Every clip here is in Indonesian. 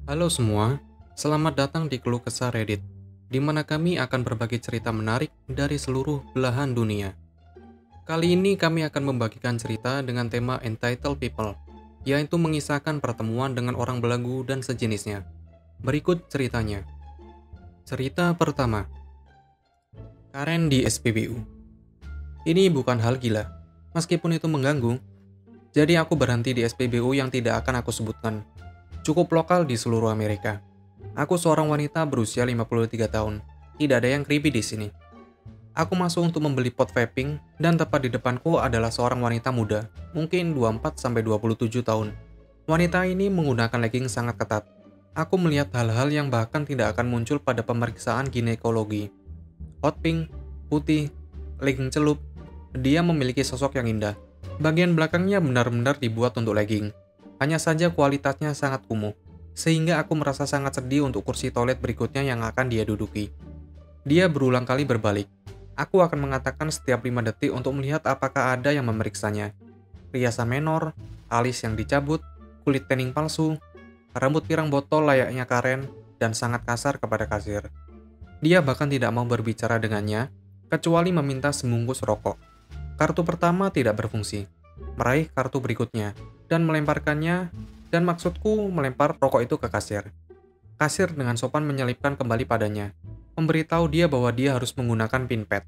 Halo semua, selamat datang di Keluh Kesah Reddit, di mana kami akan berbagi cerita menarik dari seluruh belahan dunia. Kali ini kami akan membagikan cerita dengan tema Entitled People, yaitu mengisahkan pertemuan dengan orang belagu dan sejenisnya. Berikut ceritanya. Cerita pertama, Karen di SPBU. Ini bukan hal gila, meskipun itu mengganggu. Jadi aku berhenti di SPBU yang tidak akan aku sebutkan. Cukup lokal di seluruh Amerika. Aku seorang wanita berusia 53 tahun. Tidak ada yang creepy di sini. Aku masuk untuk membeli pot vaping, dan tepat di depanku adalah seorang wanita muda, mungkin 24-27 tahun. Wanita ini menggunakan legging sangat ketat. Aku melihat hal-hal yang bahkan tidak akan muncul pada pemeriksaan ginekologi. Hot pink, putih, legging celup. Dia memiliki sosok yang indah. Bagian belakangnya benar-benar dibuat untuk legging. Hanya saja kualitasnya sangat kumuh, sehingga aku merasa sangat sedih untuk kursi toilet berikutnya yang akan dia duduki. Dia berulang kali berbalik. Aku akan mengatakan setiap 5 detik untuk melihat apakah ada yang memeriksanya. Riasan menor, alis yang dicabut, kulit tanning palsu, rambut pirang botol layaknya Karen, dan sangat kasar kepada kasir. Dia bahkan tidak mau berbicara dengannya, kecuali meminta sebungkus rokok. Kartu pertama tidak berfungsi. Meraih kartu berikutnya, dan melemparkannya, dan maksudku melempar rokok itu ke kasir. Kasir dengan sopan menyelipkan kembali padanya, memberitahu dia bahwa dia harus menggunakan pin pad.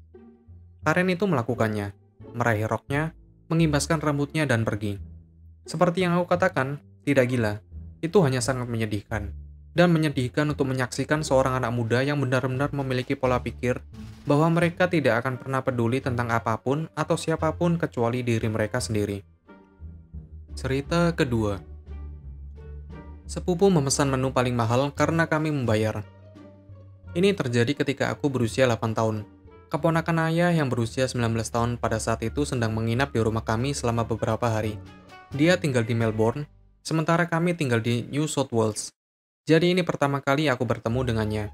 Karen itu melakukannya, meraih roknya, mengibaskan rambutnya dan pergi. Seperti yang aku katakan, tidak gila, itu hanya sangat menyedihkan. Dan menyedihkan untuk menyaksikan seorang anak muda yang benar-benar memiliki pola pikir bahwa mereka tidak akan pernah peduli tentang apapun atau siapapun kecuali diri mereka sendiri. Cerita kedua. Sepupu memesan menu paling mahal karena kami membayar. Ini terjadi ketika aku berusia 8 tahun. Keponakan ayah yang berusia 19 tahun pada saat itu sedang menginap di rumah kami selama beberapa hari. Dia tinggal di Melbourne, sementara kami tinggal di New South Wales. Jadi ini pertama kali aku bertemu dengannya.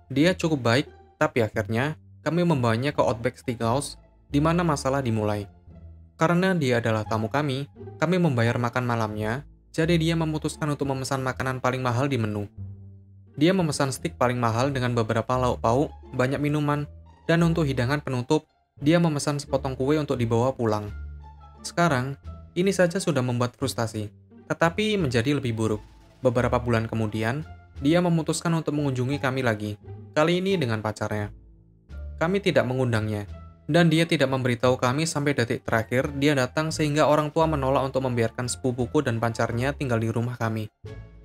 Dia cukup baik, tapi akhirnya kami membawanya ke Outback Steakhouse, di mana masalah dimulai. Karena dia adalah tamu kami membayar makan malamnya, jadi dia memutuskan untuk memesan makanan paling mahal di menu. Dia memesan steak paling mahal dengan beberapa lauk pauk, banyak minuman, dan untuk hidangan penutup, dia memesan sepotong kue untuk dibawa pulang. Sekarang, ini saja sudah membuat frustasi, tetapi menjadi lebih buruk. Beberapa bulan kemudian, dia memutuskan untuk mengunjungi kami lagi, kali ini dengan pacarnya. Kami tidak mengundangnya, dan dia tidak memberitahu kami sampai detik terakhir dia datang sehingga orang tua menolak untuk membiarkan sepupuku dan pacarnya tinggal di rumah kami.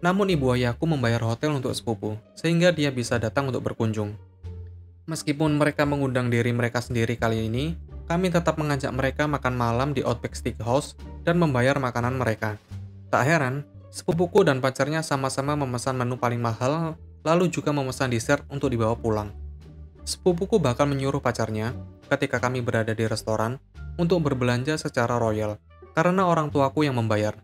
Namun ibu ayahku membayar hotel untuk sepupu, sehingga dia bisa datang untuk berkunjung. Meskipun mereka mengundang diri mereka sendiri kali ini, kami tetap mengajak mereka makan malam di Outback Steakhouse dan membayar makanan mereka. Tak heran, sepupuku dan pacarnya sama-sama memesan menu paling mahal, lalu juga memesan dessert untuk dibawa pulang. Sepupuku bahkan menyuruh pacarnya, ketika kami berada di restoran, untuk berbelanja secara royal, karena orang tuaku yang membayar.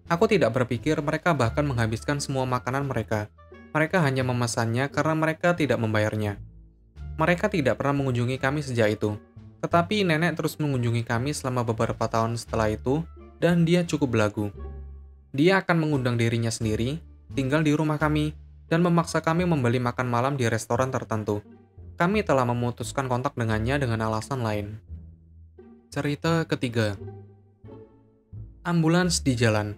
Aku tidak berpikir mereka bahkan menghabiskan semua makanan mereka. Mereka hanya memesannya karena mereka tidak membayarnya. Mereka tidak pernah mengunjungi kami sejak itu, tetapi nenek terus mengunjungi kami selama beberapa tahun setelah itu, dan dia cukup belagu. Dia akan mengundang dirinya sendiri, tinggal di rumah kami, dan memaksa kami membeli makan malam di restoran tertentu. Kami telah memutuskan kontak dengannya dengan alasan lain. Cerita ketiga. Ambulans di jalan.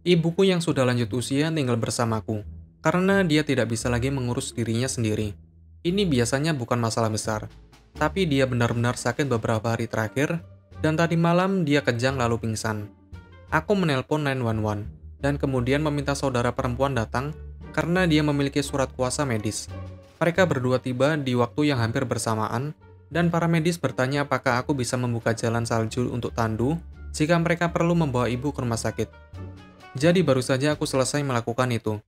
Ibuku yang sudah lanjut usia tinggal bersamaku, karena dia tidak bisa lagi mengurus dirinya sendiri. Ini biasanya bukan masalah besar, tapi dia benar-benar sakit beberapa hari terakhir, dan tadi malam dia kejang lalu pingsan. Aku menelpon 911, dan kemudian meminta saudara perempuan datang karena dia memiliki surat kuasa medis. Mereka berdua tiba di waktu yang hampir bersamaan, dan para medis bertanya apakah aku bisa membuka jalan salju untuk tandu jika mereka perlu membawa ibu ke rumah sakit. Jadi baru saja aku selesai melakukan itu.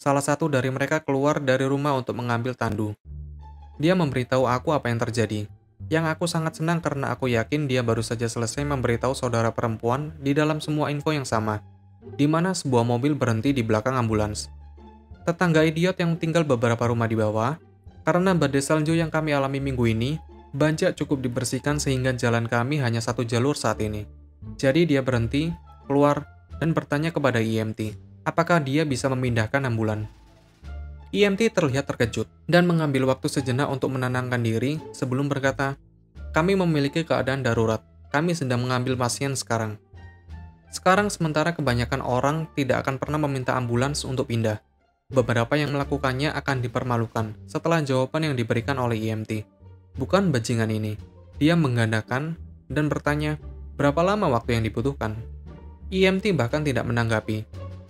Salah satu dari mereka keluar dari rumah untuk mengambil tandu. Dia memberitahu aku apa yang terjadi. Yang aku sangat senang karena aku yakin dia baru saja selesai memberitahu saudara perempuan di dalam semua info yang sama, di mana sebuah mobil berhenti di belakang ambulans. Tetangga idiot yang tinggal beberapa rumah di bawah, karena badai salju yang kami alami minggu ini, banjak cukup dibersihkan sehingga jalan kami hanya satu jalur saat ini. Jadi dia berhenti, keluar, dan bertanya kepada EMT, Apakah dia bisa memindahkan ambulan? EMT terlihat terkejut dan mengambil waktu sejenak untuk menenangkan diri sebelum berkata, "Kami memiliki keadaan darurat. Kami sedang mengambil pasien sekarang." Sekarang sementara kebanyakan orang tidak akan pernah meminta ambulans untuk pindah. Beberapa yang melakukannya akan dipermalukan setelah jawaban yang diberikan oleh EMT. Bukan bajingan ini. Dia menggandakan dan bertanya, berapa lama waktu yang dibutuhkan? EMT bahkan tidak menanggapi,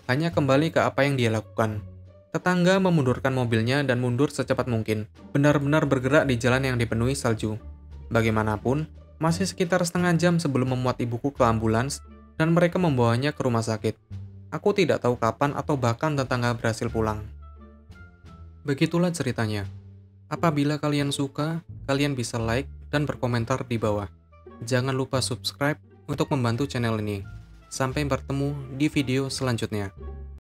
hanya kembali ke apa yang dia lakukan. Tetangga memundurkan mobilnya dan mundur secepat mungkin, benar-benar bergerak di jalan yang dipenuhi salju. Bagaimanapun, masih sekitar setengah jam sebelum memuat ibuku ke ambulans dan mereka membawanya ke rumah sakit. Aku tidak tahu kapan atau bahkan tetangga berhasil pulang. Begitulah ceritanya. Apabila kalian suka, kalian bisa like dan berkomentar di bawah. Jangan lupa subscribe untuk membantu channel ini. Sampai bertemu di video selanjutnya.